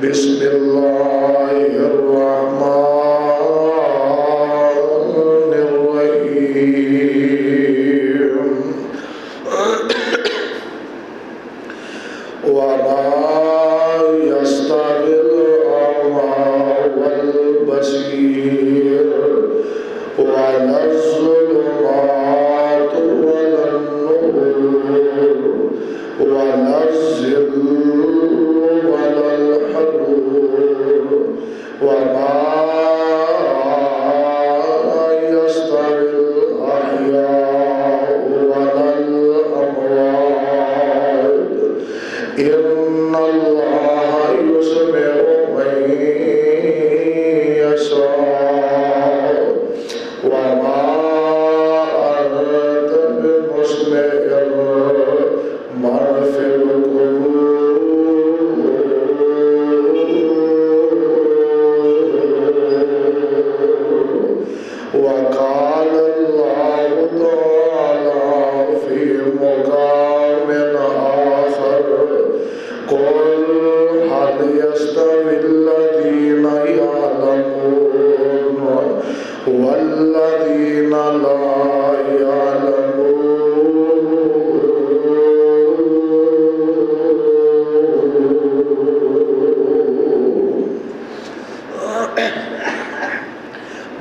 بسم اللہ الرحمن الرحیم وما يستوي الأعمى والبصير ولا الظلمات ولا النور ولا الظل ولا الحرور وما يستوي الأحياء ولا الأموات إن الله يسمع من يشاء وما أنت بمسمع من في القبور وقال الله تعالى في مقام آخر قل هل يستوي الذين يعلمون والذين لا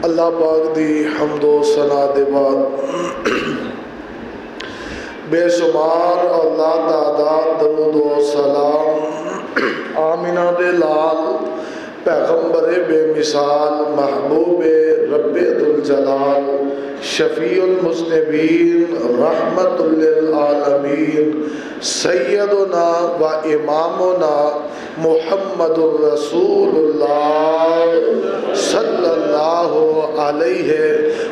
اللہ پاک دی حمد و ثنا دے بعد بے شمار اللہ تعداد درود و سلام آمینہ دے لال پیغمبر بے مثال محبوب رب ذوالجلال شفیع المذنبین رحمت للعالمین سیدنا و امامنا محمد الرسول اللہ صلی اللہ علیہ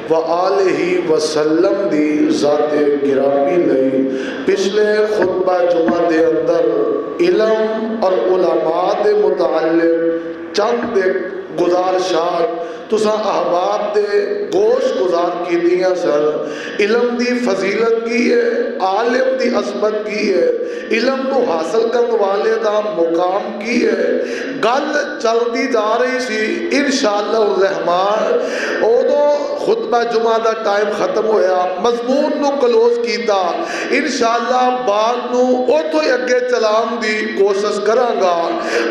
وآلہ وسلم دی ذات گرامی لئی پچھلے خطبہ جمعہ دے اندر علم اور علماء دے متعلق چند گزارشات تساں احباب دے گوش گزار کی دیاں سر علم دی فضیلت کی ہے عالم دی عظمت کی ہے علم نو حاصل کرنے والے دا مقام کی ہے گل چل دی جا رہی سی انشاءاللہ الرحمن اودو خطبہ جمعہ دا ٹائم ختم ہویا مضمون نو کلوز کیتا انشاءاللہ بعد نو اوتھو اگے چلام دی کوشش کرانگا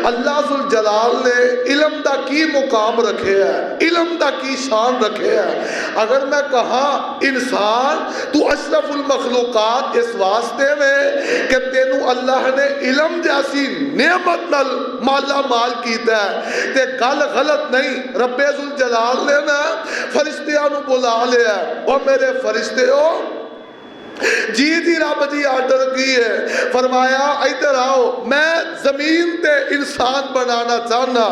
اللہ ذوالجلال نے علم دا کی مقام رکھے ہے علم دا کی شان رکھے ہے اگر میں کہا انسان تو اشرف المخلوقات اس واسطے میں کہ تینوں اللہ نے علم جیسی نعمت نل مالا مال کیتا ہے تے گل غلط نہیں رب ذوالجلال نے نا فرشتیاں نو بلا لیا اور میرے فرشتے ہو جی رب جی آرڈر کی ہے فرمایا ادھر آؤ میں زمین تے انسان بنانا چاہنا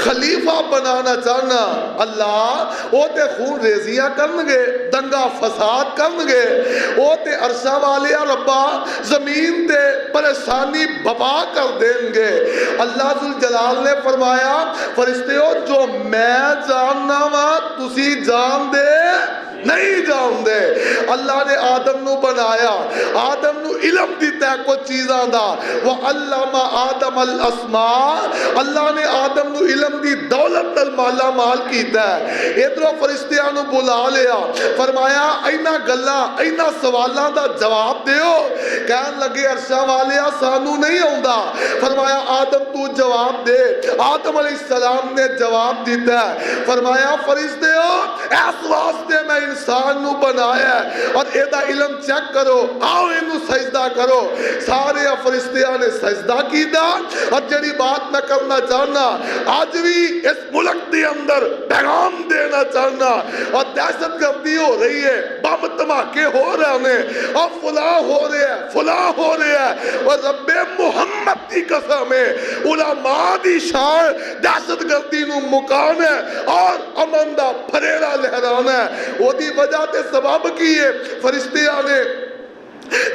خلیفہ بنانا چاہنا اللہ وہ تے خون ریزیاں کرنگے دنگا فساد کرنگے وہ تے عرشہ والے ربا زمین تے پریشانی ببا کر دیں گے اللہ ذوالجلال نے فرمایا فرشتے ہو جو میں جاننا وا تسی جان دے نہیں جان دے اللہ نے آدم نو بنایا آدم نو علم دیتا ہے کچھ چیزاں دا وَعَلَّمَ آدم الْأَسْمَاءَ اللہ نے آدم نو علم دی دولت نال مالا مال کیتا ہے ادھرو فرشتیاں نو بلا لیا فرمایا اینا گلا اینا سوالاں دا جواب دیو کہن لگے عرشہ والیا سانو نہیں ہوندا فرمایا آدم تو جواب دے آدم علیہ السلام نے جواب دیتا ہے فرمایا فرشتے ہو اس واسطے میں انسان نو بنایا ہے اور ایدہ علم چیک کرو آؤ انو سجدہ کرو سارے فرشتیاں نے سجدہ کی دا اور جڑی بات میں کرنا چاہنا آج بھی اس ملک دی اندر پیغام دینا چاہنا اور دہشت گردی ہو رہی ہے بم دھماکے ہو رہے ہیں اور فلاں ہو رہے ہیں فلاں ہو رہے ہیں اور رب محمد کی قسم ہے علماء دی شان دہشت گردی نو مقام ہے اور امن دا پھریرا لہرانا ہے وہ دی وجہ تے سبب کی ہے فرشتیاں نے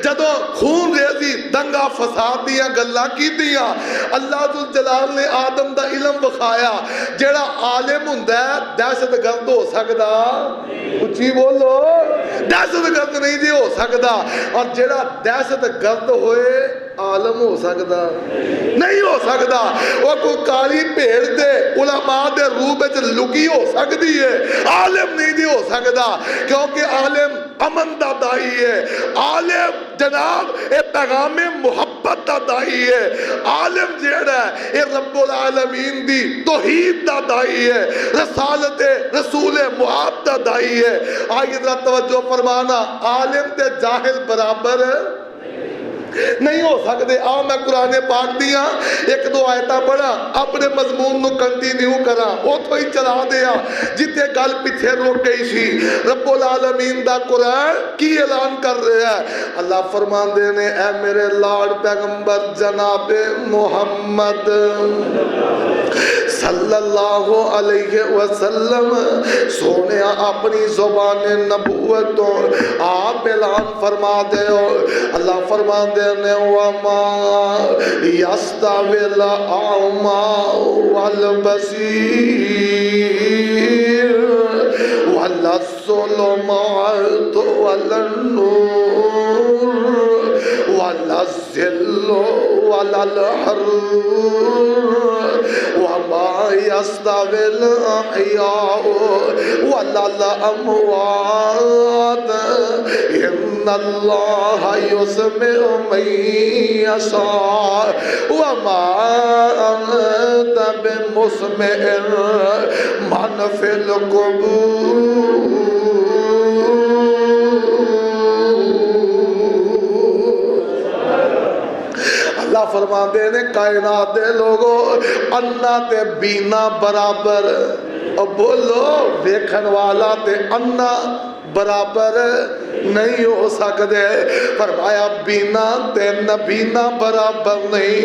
جدو خون ریزی دنگا فساد دیا گلا کی دیا اللہ ذوالجلال نے آدم دا علم بخایا جیڑا عالم ہوندا ہے دہشت گرد ہو سکدا اچھی بولو دہشت گرد نہیں جی ہو سکدا اور جیڑا دہشت گرد ہوئے عالم ہو سکتا نہیں ہو سکتا وہ کوئی کالی بھیڑ دے علماء دے روح وچ لکی ہو سکتی ہے عالم نہیں ہو سکتا کیونکہ عالم امن دا دائی ہے عالم جناب اے پیغام محبت دا دائی ہے عالم جیڑا ہے اے رب العالمین دی توحید دا دائی ہے رسالت رسول محب دا دائی ہے آئیے ذرا توجہ فرمانا عالم تے جاہل برابر نہیں ہو سکتے آؤ میں قرآن پاک دیا ایک دو آیتاں پڑھا اپنے مضمون نو کنٹینیو کرا وہ تو ہی چلا دیا جتے گل پیچھے روک گئی سی رب العالمین دا قرآن کی اعلان کر رہا ہے اللہ فرمان دینے اے میرے لاڈ پیغمبر جناب محمد صلی اللہ علیہ وسلم سونے اپنی زبان نبوت آپ اعلان فرما دے اللہ فرما دینے وما یستوی الاعمی والبصیر ولا الظلمات ولا النور ولا الظل ولا الحرور وما يستوي الأحياء ولا الأموات إن الله يسمع من يشاء وما أنت بمسمع من في القبور اللہ فرمان دے نے کائنات دے لوگوں انا تے بینا برابر اور بولو ویکھن والا تے انا برابر نہیں ہو سکتے فرمایا بینا تے نبینا برابر نہیں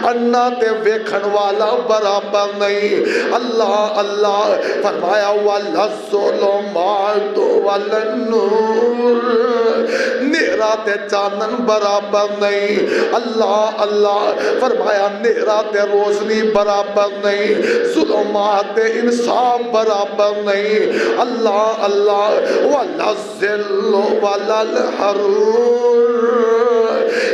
انا تے ویکھن والا برابر نہیں اللہ اللہ فرمایا وَالظُّلُمَاتُ وَالنُّورُ نیرا تے چانن برابر نہیں اللہ اللہ فرمایا نیرا تے روشنی برابر نہیں ظلمات انصاف برابر نہیں اللہ اللہ وَلَا الظِّلُّ وَلَا الْحَرُورُ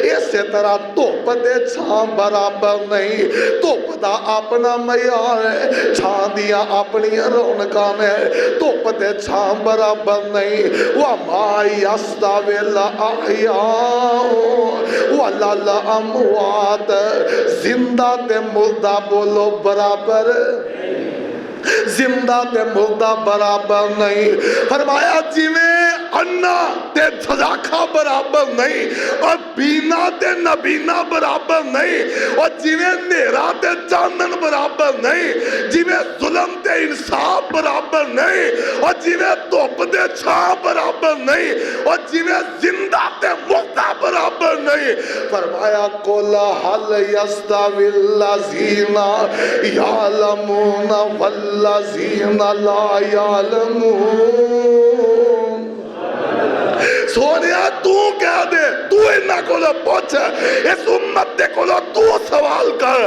اسی طرح دھوپ دے چھان برابر نہیں دھوپ دا اپنا معیار ہے چھان دیا اپنی رونقاں نے دھوپ دے چھان برابر نہیں وَمَا يَسْتَوِي الْأَحْيَاءُ وَلَا الْأَمْوَاتُ زندہ تے مردہ بولو برابر زندہ تے مردہ برابر نہیں فرمایا جی میں انا تے جھجاکھا برابر نہیں اور بینا تے نبینا برابر نہیں اور جی میں نیرا تے چاندن برابر نہیں جی میں ظلم تے انصاف برابر نہیں اور جی میں دھوپ تے چھاں برابر نہیں اور جی میں زندہ تے مردہ برابر نہیں فرمایا قُلْ هَلْ يَسْتَوِي الَّذِينَ يَعْلَمُونَ وَالَّذِينَ لَا يَعْلَمُونَ سونیا تو کہہ دے تو انہاں کو پوچھ اس امت دے کو تو سوال کر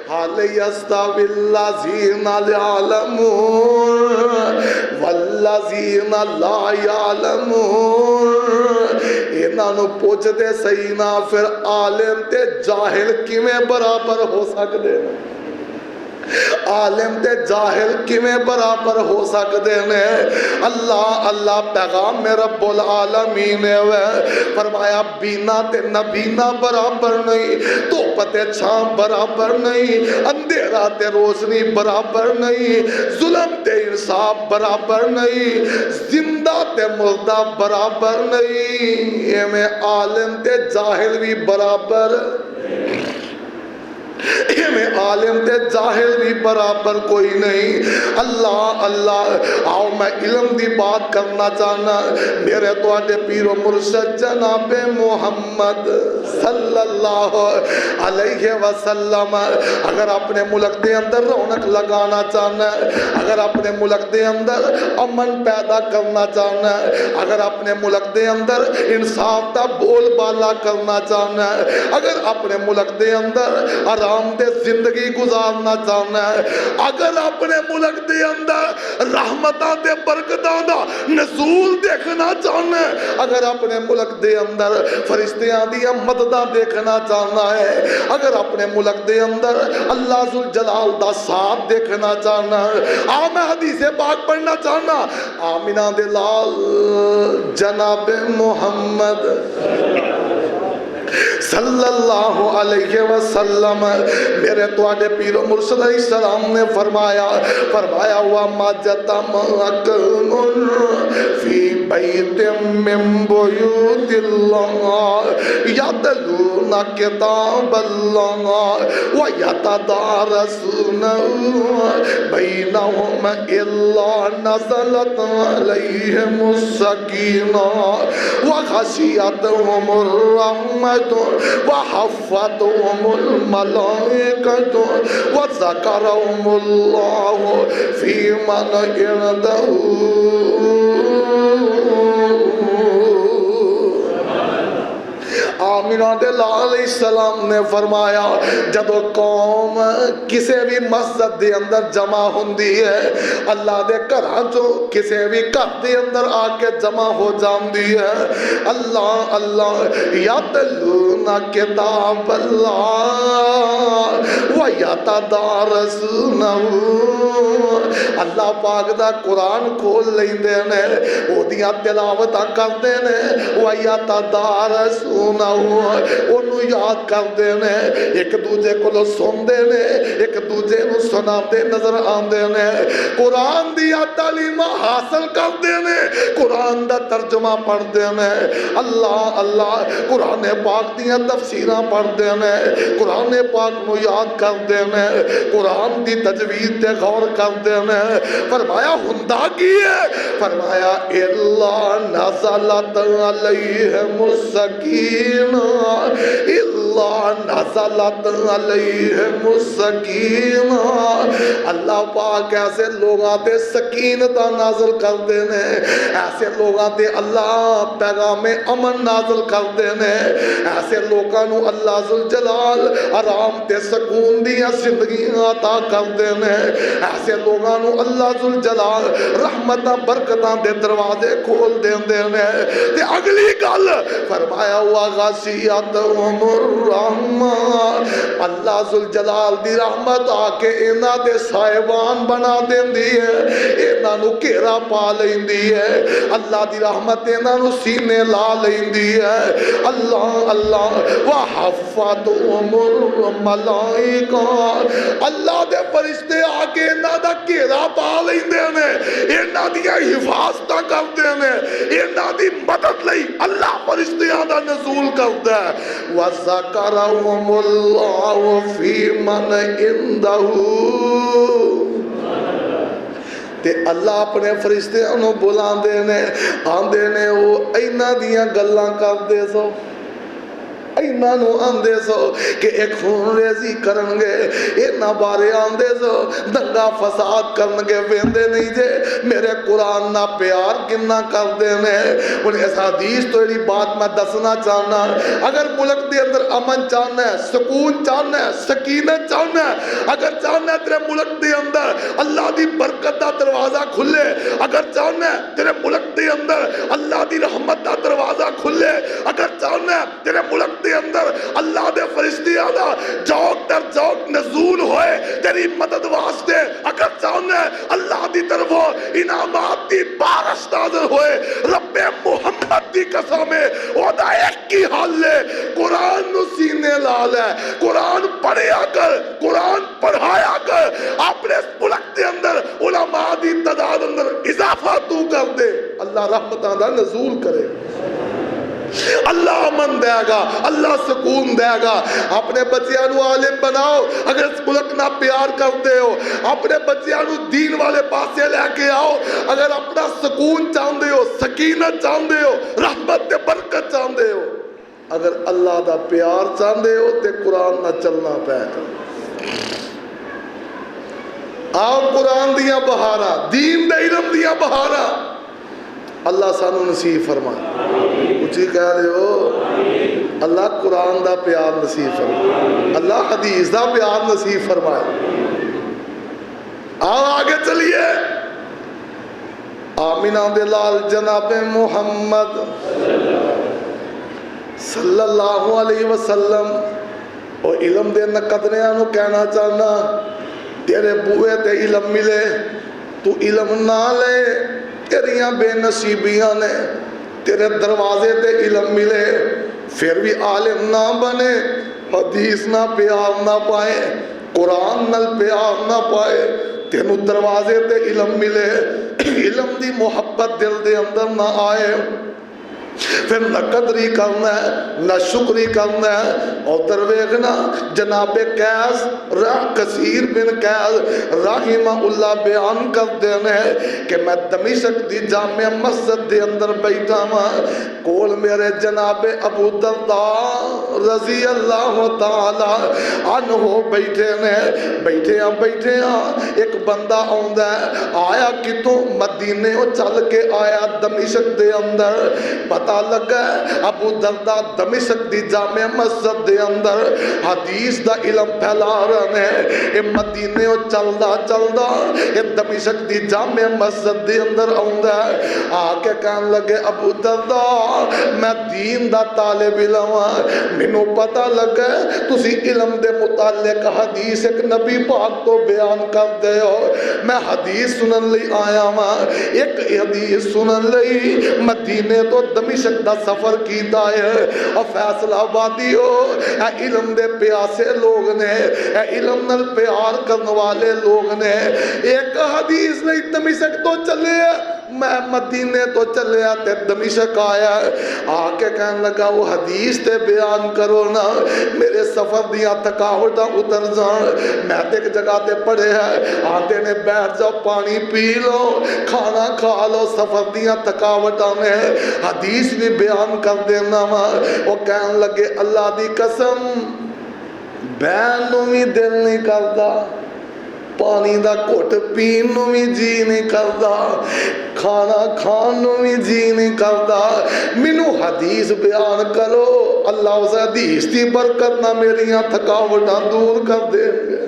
حال یستوی الذین یعلمون والذین لا یعلمون انہاں نو پوچھ دے صحیح نہ پھر عالم تے جاہل کیویں برابر ہو سکدے عالم تے جاہل کیویں برابر ہو سکتے ہیں اللہ اللہ پیغام میں رب العالمین ہے فرمایا بینا تے نبینا برابر نہیں دھوپ تے چھاں برابر نہیں اندھیرا تے روشنی برابر نہیں ظلم تے انصاف برابر نہیں زندہ تے مردہ برابر نہیں یہ میں عالم تے جاہل بھی برابر یہ میں عالم تے جاہل بھی برابر کوئی نہیں اللہ اللہ آؤ میں علم دی بات کرنا چاہنا میرے تو آٹے پیر و مرشد جناب محمد صلی اللہ علیہ وسلم اگر اپنے ملک دے اندر رونق لگانا چاہنا اگر اپنے ملک دے اندر امن پیدا کرنا چاہنا اگر اپنے ملک دے اندر انصاف دا بول بالا کرنا چاہنا اگر اپنے ملک دے اندر آرام آرام دے زندگی گزارنا چاہنا ہے، اگر اپنے ملک دے اندر رحمتاں دے برکتاں دا نزول دیکھنا چاہنا ہے، اگر اپنے ملک دے اندر فرشتیاں دیا مدداں دیکھنا چاہنا ہے، اگر اپنے ملک دے اندر اللہ ذوالجلال دا ساتھ دیکھنا چاہنا ہے، میں حدیث پاک پڑھنا چاہنا، آمینہ دے لال جناب محمد صلی اللہ علیہ وسلم، میرے تواڈے پیر و مرشد علیہ السلام نے فرمایا وَمَجَتَمَ أَكْمٌ فِي بَيْتٍ مِّن بُيُوتِ اللَّهِ يَتْلُونَ كِتَابَ اللَّهِ وَيَتَدَارَسُونَهُ بَيْنَهُمْ إِلَّا نَزَلَتْ عَلَيْهِمُ السَّكِينَةُ وَغَشِيَتْهُمُ الرَّحْمَةُ وحفتهم الملائكة وذكرهم الله في من عنده۔ آمینہ علیہ السلام نے فرمایا جدو قوم کسی بھی مسجد دے اندر جمع ہوندی ہے، اللہ دے گھراں چوں کسی بھی گھر دے اندر آ کے جمع ہو جاندی ہے، اللہ اللہ یتلون کتاب اللہ ویتدارسونہ، اللہ پاک دا قرآن کھول لیندے نے، او دیاں تلاوتاں کردے نے، ویتدارسونہ انہوں یاد کردے نے، ایک دوجے کو سندے نے، ایک دوجے نو سناتے نظر آندے نے، قرآن دیا تعلیمہ حاصل کردے نے، قرآن دا ترجمہ پڑھ دے نے، اللہ اللہ قرآن پاک دیا تفسیرہ پڑھ دے نے، قرآن پاک نو یاد کردے نے، قرآن دی تجوید تے غور کردے نے، فرمایا ہندہ کی ہے، فرمایا اللہ نزلت علیہم السکینہ، اللہ نزلت علیہم السکینہ، اللہ پاک ایسے لوگاں تے سکینتہ نازل کر دینے، ایسے لوگاں تے اللہ پیغام امن نازل کر دینے، ایسے لوگاں نو اللہ ذوالجلال آرام تے سکون دیا زندگی عطا کر دینے، ایسے لوگاں نو اللہ ذوالجلال رحمتہ برکتاں دے دروازے کھول دینے، تے اگلی گل فرمایا ہوا غشیتہم الرحمہ، اللہ ذوالجلال دی رحمت آکے اینا دے سائبان بنا دیندی ہے، اینا نو گھیرا پا لیندی ہے، اللہ دی رحمت اینا نو سینے لا لیندی ہے، اللہ اللہ وحفتہم الملائکہ، اللہ دے فرشتے آکے اینا دا گھیرا پا لیندے نے، اینا دیا حفاظتہ کرتے ہیں، اینا دی مدد لئی اللہ فرشتیاں دا نزول کرتا ہے، وَذَكَرَهُمُ اللَّهُ فِي مَنْ عِنْدَهُ، تے اللہ اپنے فرشتے انہوں بلان دینے آندے نے، وہ اینا دیا گلاں کر دے سو، اینا نو آندے سو کہ ایک خون ریزی کرنگے، اینا بارے آندے سو دنگا فساد کرنگے، ویندے نہیں جے میرے قرآن نہ پیار کننا کر دینے، انہیں اس حدیث تو ایلی بات میں دسنا چاہنا، اگر ملک دے اندر امن چاہنا ہے، سکون چاہنا ہے، سکینت چاہنا ہے، اگر چاہنا ہے تیرے ملک دے اندر اللہ دی برکت دا دروازہ کھلے، اگر چاہنا ہے تیرے ملک دے اندر اللہ دی رحمت دا دروازہ کھلے، اگر چاہنا ہے تیرے ملک دے اندر اللہ دے فرشتے آدھا جوک در جوک نزول ہوئے تیری مدد واسطے، اگر چاہنا ہے اللہ دی طرف انعامات دی بارش نازل ہوئے، رب محمد دی قسم ہے وہ دا ایک کی حال لے، قرآن نو سینے لال ہے، قرآن پڑھیا کر، قرآن پڑھایا کر، اپنے ملک دے اندر علماء دی تعداد اندر اضافہ تو کر دے، اللہ رحمتہ دا نزول کرے، اللہ امن دے گا، اللہ سکون دے گا، اپنے بچیاں نو عالم بناؤ، اگر اس ملک نہ پیار کرتے ہو، اپنے بچیاں نو دین والے پاسے لے کے آؤ، اگر اپنا سکون چاہندے ہو، سکینت چاہندے ہو، رحمت تے برکت چاہندے ہو، اگر اللہ دا پیار چاہندے ہو تے قرآن نہ چلنا پے گا، آؤ قرآن دیا بہارا، دین دے علم دیا بہارا، اللہ سانو نصیب فرمائے، اچھی کہہ رہے ہو اللہ قرآن دا پیار نصیب فرمائے، اللہ حدیث دا پیار نصیب فرمائے۔ آؤ آگے چلیے، آمینہ دے لال جناب محمد صلی اللہ علیہ وسلم اور علم دے نقدریاں نو کہنا چاہنا، تیرے بوئے تے علم ملے تو علم نہ لے، تیریاں بے نصیبیاں نے، تیرے دروازے تے علم ملے پھر بھی عالم نہ بنے، حدیث نہ پیار نہ پائے، قرآن نل پیار نہ پائے، تینوں دروازے تے علم ملے، علم دی محبت دل دے اندر نہ آئے، پھر نہ قدری کرنا ہے نہ شکری کرنا ہے۔ اور درویغنا جناب قیس کثیر بن قیس رحمہ اللہ بیان کر دینے کہ میں دمشق دی جامع مسجد دے اندر بیٹھا ہوں، کول میرے جناب ابو درداء رضی اللہ تعالی عنہ بیٹھے نے، بیٹھے ہیں ایک بندہ آندا ہے، آیا کتوں؟ مدینے وہ چل کے آیا دمشق دے اندر، پتہ لگا ابو درداء دمشق دی جامع مسجد دے اندر حدیث دا علم پھیلا رہے ہیں، اے مدینے وہ چلدا اے دمشق دی جامع مسجد دے اندر آندا ہے، آکے کہنے لگے ابو درداء میں دین دا طالب علم ہاں، مینوں پتہ لگا تسی علم دے متعلق حدیث ایک نبی پاک تو بیان کر دے ہو، میں حدیث سنن لئی آیا ہاں، ایک حدیث سنن لئی مدینے تو دمشق دا سفر کیتا ہے، اور فیصلہ آبادی ہو، اے علم دے پیاسے لوگ نے، اے علم نل پیار کرنے والے لوگ نے، ایک حدیث نہیں دمشق تو چلے میں مدینے تو چلے آتے دمشق آیا، آکے کہنے لگا وہ حدیث تے بیان کرو نا، میرے سفر دیا تھکاوٹاں اتر جان، میں ایک جگہ تے پڑے ہیں، آتے نے بیٹھ جاؤ پانی پی لو کھانا کھا لو، سفر دیا تھکاوٹاں میں حدیث بھی بیان کر دینا، وہ کہنے لگے اللہ دی قسم بہن نو بھی دل نہیں کردا، پانی دا گھٹ پین نو بھی جی نہیں کردا، کھانا کھان نو بھی جی نہیں کردا، مینوں حدیث بیان کرو، اللہ اس حدیث دی برکت نہ میریاں تھکاوٹاں دور کر دیں گے،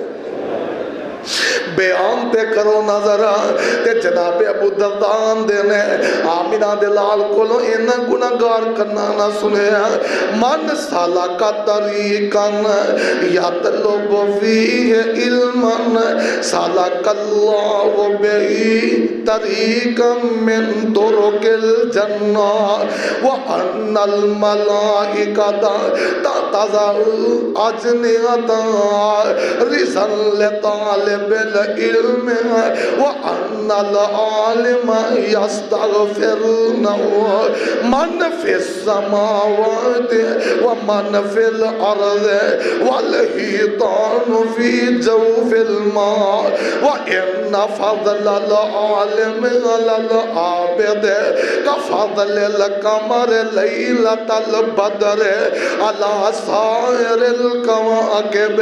بیان تے کرو نظر تے جناب ابو درداء دینے آمینہ دلال کولو اینا گناہگار کرنا نہ سنے، من سالک طریقاً یطلب فیہ علما سالک اللہ بہی طریقاً من طرق الجنہ وَأَنَّ الْمَلَائِكَةَ تَضَعُ أَجْنِحَتَهَا رِزْقًا لِطَالِبِ العلم وَأَنَّ الْعَالِمَ يَسْتَغْفِرُ لَهُ مَنْ فِي السَّمَاوَاتِ وَمَنْ فِي الْأَرْضِ وَالْحِيطَانُ فِي جَوْفِ الْمَاءِ وَإِنَّ فَضْلَ الْعَالِمِ عَلَى الْعَابِدِ كَفَضْلِ الْقَمَرِ لَيْلَةَ الْبَدْرِ عَلَى سَائِرِ الْكَوَاكِبِ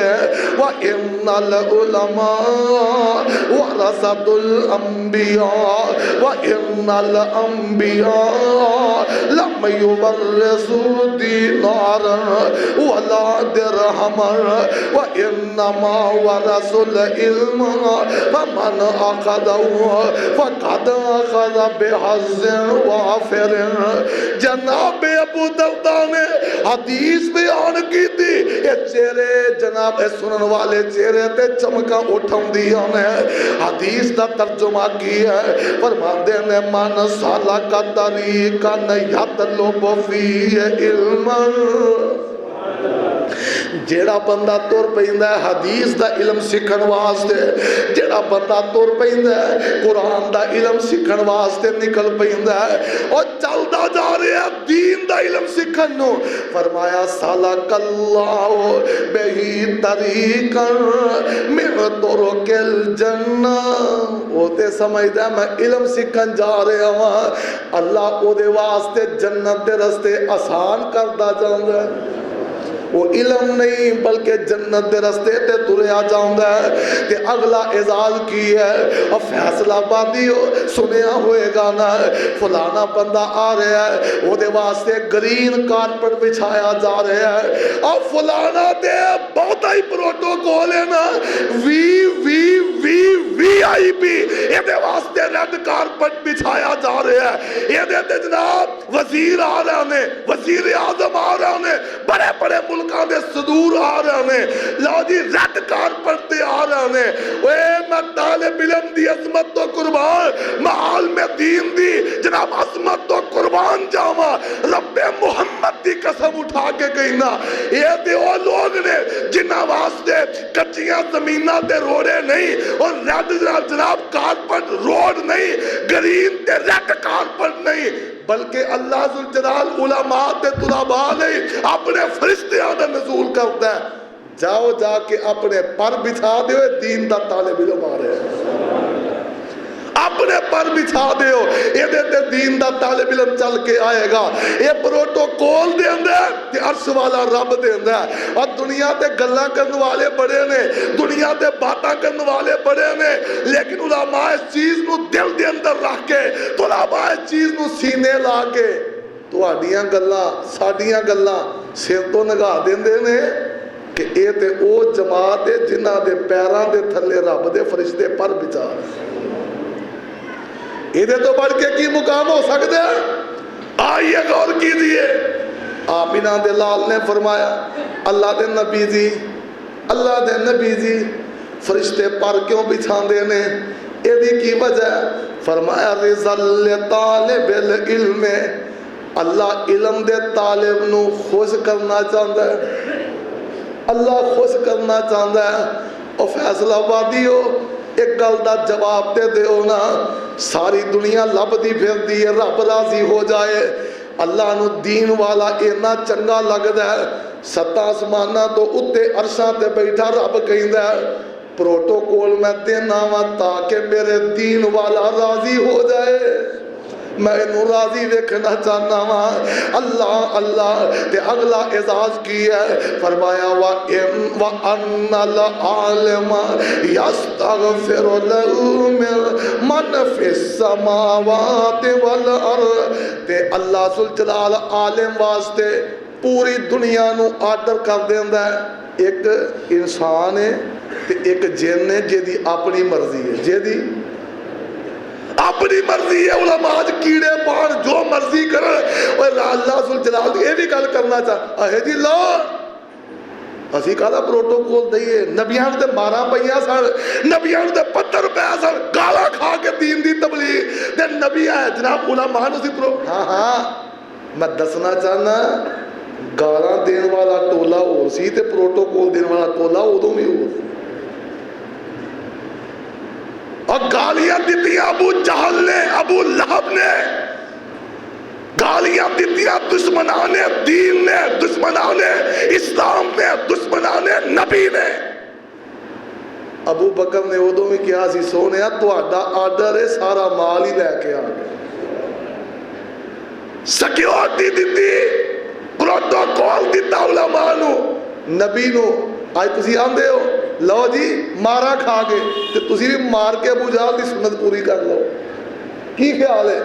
وَإِنَّ العلماء ورثة الأنبياء وإن الأنبياء لم يورثوا دينارا ولا درهما وإنما ورثوا العلم فمن أخذه فقد أخذ بحظ وافر۔ جناب ابو درداء نے حدیث بیان کی تھی، یہ چہرے جناب سنن والے چہرے تے چمکا اٹھاؤں دیا نے حدیث دا ترجمہ کی ہے، فرماندے نے من سالک طریقاً یطلب فیہ علما، جیڑا بندہ تور پہندہ ہے حدیث دا علم سکھن واسطے، جیڑا بندہ تور پہندہ ہے قرآن دا علم سکھن واسطے نکل پہندہ ہے اور چلدا جا رہے ہیں دین دا علم سکھن نو، فرمایا سالک اللہ بہی طریقا من طرق الجنہ، ہوتے سمجھدا میں علم سکھن جا رہے ہوں، اللہ او دے واسطے جنت دے رستے آسان کردا جاندا ہے، وہ علم نہیں بلکہ جنت دے رستے تے تریا جاؤندا ہے تے اگلا اعزاز کی ہے اور فیصلہ آبادی سنیا ہوئے گا نا فلانا بندہ آ رہا ہے وہ دے واسطے گرین کارپٹ بچھایا جا رہا ہے اور فلانا دے بہت ہی پروٹوکول ہے نا وی آئی پی یہ دے واسطے ریڈ کارپٹ بچھایا جا رہا ہے یہ دے جناب وزیر آ رہے ہیں وزیر اعظم آ رہے ہیں بڑے بڑے ملکاں دے صدور آ رہے ہیں لو جی ریڈ کارپٹ تے آ رہے ہیں اے میں طالب علم دی عظمت تو قربان میں عالم دین دی جناب عظمت تو قربان جاواں رب محمد دی قسم اٹھا کے کہنا یہ تے وہ لوگ نے جنہاں واسطے کچیاں زمیناں تے روڑے نہیں اور ریڈ جناب کارپٹ روڈ نہیں گرین تے ریڈ کارپٹ نہیں بلکہ اللہ ذوالجلال علماء تے طلباء نہیں اپنے فرشتیاں دا نزول کرتا ہے جاؤ جا کے اپنے پر بچھا دیو دین دا طالب علم آ رہے ہیں اپنے پر بچھا دیو یہ دیتے دین دا طالب علم چل کے آئے گا یہ پروٹوکول دے اندر تے عرش والا رب دے اندر اور دنیا تے گلاں کرنے والے بڑے نے دنیا تے باتاں کرنے والے بڑے نے لیکن علماء اس چیز نو دل دے اندر رکھ کے علماء اس چیز نو سینے لا کے تہاڈیاں گلاں ساڈیاں گلاں سر تو نگاہ دیندے نے کہ اے تے او جماعت ہے جنہاں دے پیراں دے تھلے رب دے فرشتے پر بچا ادھے تو بڑھ کے کی مقام ہو سکتے ہیں آئیے غور کیجئے آمینہ دے لال نے فرمایا اللہ دے نبی جی فرشتے پر کیوں بچھان دینے ایدی کی وجہ فرمایا رضل طالب العلم اللہ علم دے طالب نو خوش کرنا چاہتا ہے اللہ خوش کرنا چاہتا ہے اور فیصلہ آبادی ہو ایک گل دا جواب دے دیو نا ساری دنیا لب دی پھر دی رب راضی ہو جائے اللہ نو دین والا اینا چنگا لگدا ہے ستا آسمانہ تو اتے عرشاں تے بیٹھا رب کہندا ہے پروٹوکول میں دینا وا تاکہ میرے دین والا راضی ہو جائے میں انہوں راضی دیکھنا چاہنا ہوں اللہ اللہ تے اگلا اعزاز کی ہے فرمایا وَأَنَّ الْعَالِمَ يَسْتَغْفِرُ لَهُ مَنْ فِي السَّمَاوَاتِ وَالْأَرْضِ تے اللہ ذوالجلال عالم واسطے پوری دنیا نو آرڈر کر دیندا ہے ایک انسان ہے تے ایک جن ہے جیدی اپنی مرضی ہے جیدی اپنی مرضی ہے علماء آج کیڑے پان جو مرضی کرن اور اللہ ذوالجلال یہ بھی گل کرنا چاہ اے جی لو اسی کہا پروٹوکول دئیے نبیاں دے مارا پئیاں سن نبیاں دے پتھر پہ سن گالا کھا کے دین دی تبلیغ تے نبی ہے جناب علماء نو سی ہاں میں دسنا چاہنا گالاں دین والا ٹولا ہو سی تے پروٹوکول دین والا ٹولا ادوں بھی ہو اور گالیاں دیتی ابو جہل نے ابو لہب نے گالیاں دیتی دشمنان دین نے دشمنان اسلام نے دشمنان نبی نے ابو بکر نے ادوں بھی کیا سی سونے تہاڈا آرڈر ہے سارا مال ہی لے کے آ گئے سیکیورٹی دیتی پروٹوکول دیتا علماء نو نبی نو آج تسی آندے ہو لو جی مارا کھا کے تو تسی بھی مار کے ابو جہل دی سنت پوری کر لو کی خیال ہے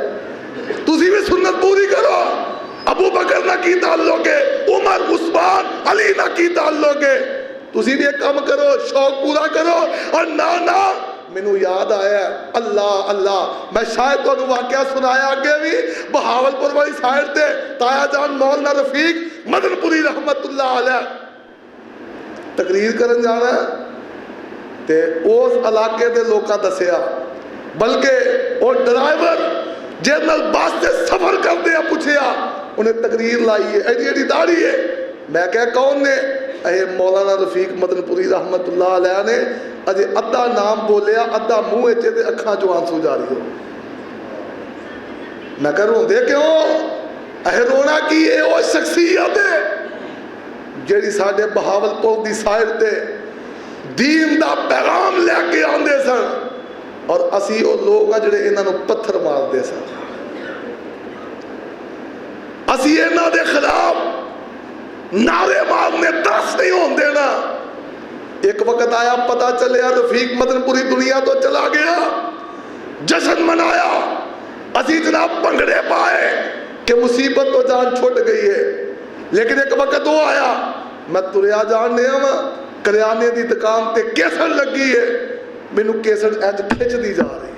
تسی بھی سنت پوری کرو ابو بکر نہ کی تعلق ہے عمر عثمان علی نہ کی تعلق ہے تسی بھی ایک کام کرو شوق پورا کرو اور نہ مینو یاد آیا اللہ اللہ میں شاید تو واقعہ سنایا آگے بھی بہاولپور والی سائڈ تے تایا جان مولانا رفیق مدن پوری رحمت اللہ علیہ تقریر کرن جانا تے اس علاقے دے لوکاں دسیا بلکہ وہ ڈرائیور جنرل بس سے سفر کرتے ہیں پوچھیا انہیں تقریر لائی ہے ایڈی ایڈی داڑھی ہے میں کہا کون نے اے مولانا رفیق مدن پوری رحمت اللہ علیہ نے اجے ادھا نام بولیا ادھا منہ اچے تے اکھاں جو آنسو جاری ہو میں کہا روندے کیوں اے رونا کی ہے وہ شخصیت ہے جیڑی ساڑھے بہاولپور دی سائر تے دین دا پیغام لے کے آندے سن اور اسی او لوگ جڑے انہاں نو پتھر مار دے سن اسی انہاں دے خلاف نعرے مارنے درس نہیں ہون دینا. ایک وقت آیا پتا چلیا رفیق مدن پوری دنیا تو چلا گیا, جشن منایا, اسی جناب بھنگڑے پائے کہ مصیبت تو جان چھوٹ گئی ہے. لیکن ایک وقت وہ آیا, میں تریا جان نے آوا کریانے دی دکان تے کیسٹ لگی ہے, مینوں کیسٹ اج کھچ دی جا رہی ہے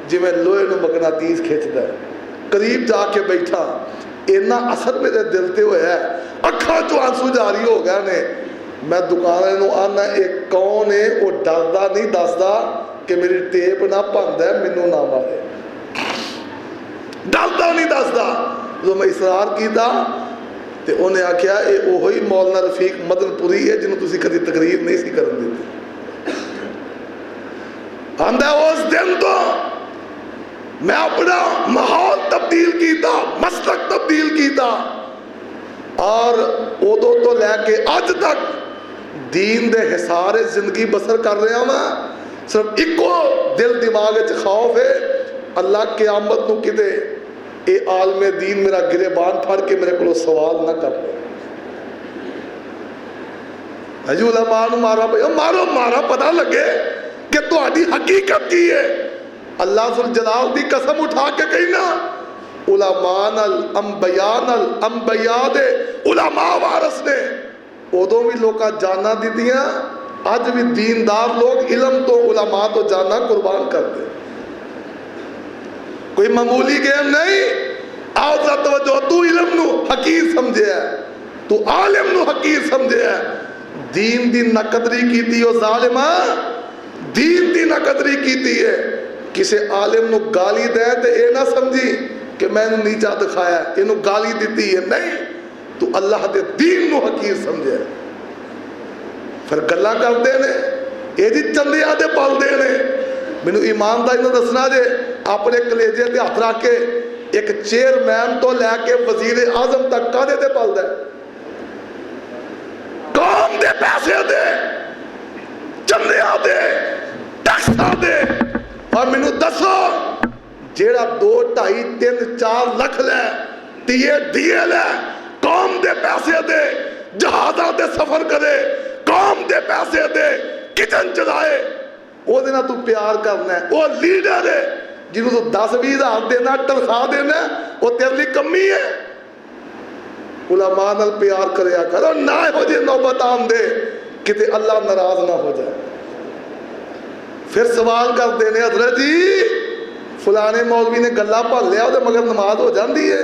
جی میں لوہے نو مقناطیس کھچدا ہے. قریب جا کے بیٹھا, اینا اثر میرے دل تے ہویا ہے, اکھاں چوں آنسو جاری ہو گئے نے. میں دکانے نو آنا ایک کون ہے, وہ ڈردا نہیں دسدا کہ میری ٹیپ نہ بھندا ہے مینوں نہ مارے, ڈردا نہیں دسدا. جو میں اصرار کیتا تے انہیں آکھیا اے اوہی مولانا رفیق مدن پوری ہے جنہوں تسی کدی تقریر نہیں سی کرن دیتی. آندا اس دن تو میں اپنا ماحول تبدیل کیتا, مسلک تبدیل کیتا, اور ادو تو لے کے اج تک دین دے حصار زندگی بسر کر رہا ہوں. صرف ایکو دل دماغ وچ خوف ہے, اللہ قیامت نو کدے اے عالم دین میرا گریبان پھڑ کے میرے کو سوال نہ کر لے. حجی علماء نو مارا پہ مارو مارا پتہ لگے کہ تہاڈی حقیقت کی ہے. اللہ ذوالجلال دی قسم اٹھا کے کہنا علماء الانبیاء دے علماء وارث نے. ادو بھی لوکاں جانا دیتیاں, اج بھی دیندار لوگ علم تو علماء تو جانا قربان کر دے. کوئی معمولی گیم نہیں. آؤ ذرا توجہ, تو علم نو حقیر سمجھے ہے, تو عالم نو حقیر سمجھے ہے. دین دی نقدری کیتی ہو ظالمہ, دین دی نقدری کیتی ہے. کسے عالم نو گالی دے تے اے نہ سمجھی کہ میں نے نیچا دکھایا, انہو گالی دیتی ہے. نہیں, تو اللہ دے دین نو حقیر سمجھے. پھر گلا کر دے نے اے جی چندے آدھے پال دے نے. مینو ایمانداری نو دسنا جے, اپنے کلیجے تے ہاتھ رکھ کے ایک چیئرمین تو لے کے وزیر اعظم تک کادے تے پال دے؟ قوم دے پیسے دے, چندے آدھے, ٹیکس آدھے. اور مینو دسو جیڑا 2, 2.5, 3, 4 لکھ لے دیے لے, قوم دے پیسے دے, جہازاں دے سفر کرے, قوم دے پیسے دے, کچن چلائے, وہ دینا تو پیار کرنا ہے. وہ لیڈر ہے جنہوں تو 10-20 ہزار دینا تنخواہ دینا, وہ تیرے لیے کمی ہے. علماء نال پیار کریا کرو, نہ ہو جے نوبت آن دے کتے اللہ ناراض نہ ہو جائے. پھر سوال کر دینے حضرت جی فلانے مولوی نے گلہ پال لیا وہ مگر نماز ہو جاندی ہے,